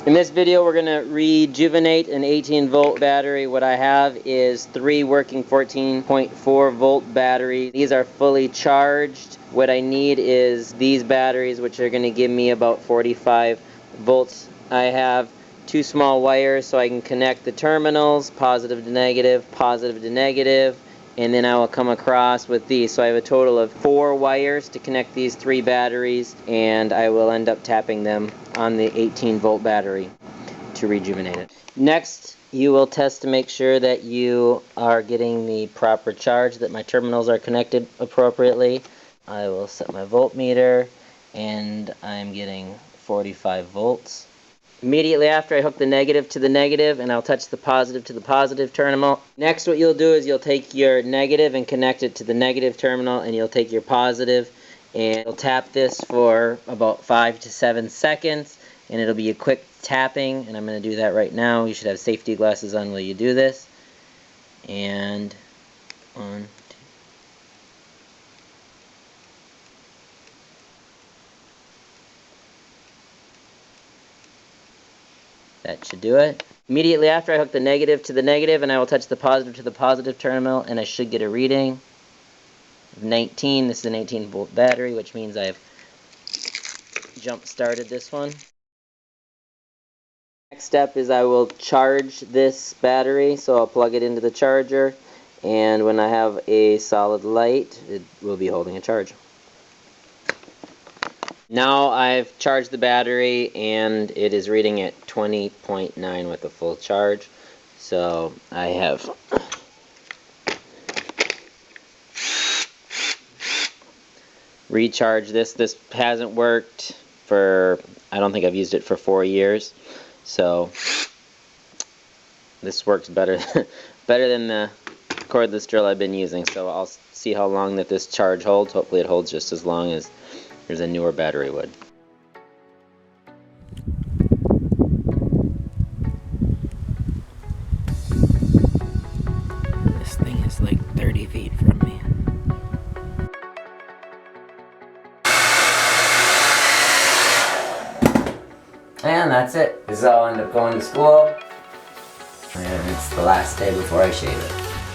In this video we're going to rejuvenate an 18 volt battery. What I have is 3 working 14.4 volt batteries. These are fully charged. What I need is these batteries, which are going to give me about 45 volts. I have 2 small wires so I can connect the terminals, positive to negative, and then I will come across with these. So I have a total of 4 wires to connect these 3 batteries, and I will end up tapping them on the 18 volt battery to rejuvenate it. Next, you will test to make sure that you are getting the proper charge, that my terminals are connected appropriately. I will set my voltmeter, and I'm getting 45 volts. Immediately after, I hook the negative to the negative, and I'll touch the positive to the positive terminal. Next, what you'll do is you'll take your negative and connect it to the negative terminal, and you'll take your positive and you'll tap this for about 5 to 7 seconds, and it'll be a quick tapping, and I'm going to do that right now. You should have safety glasses on while you do this. And 1, 2. That should do it. Immediately after, I hook the negative to the negative, and I will touch the positive to the positive terminal, and I should get a reading of 19. This is an 18 volt battery, which means I've jump started this one. Next step is I will charge this battery, so I'll plug it into the charger, and when I have a solid light, it will be holding a charge. Now I've charged the battery, and it is reading at 20.9 with a full charge. So I have recharged this. This hasn't worked for, I don't think I've used it for 4 years. So this works better than the cordless drill I've been using. So I'll see how long that this charge holds. Hopefully it holds just as long as there's a newer battery would. This thing is like 30 feet from me. And that's it. This is how I'll end up going to school. And it's the last day before I shave it.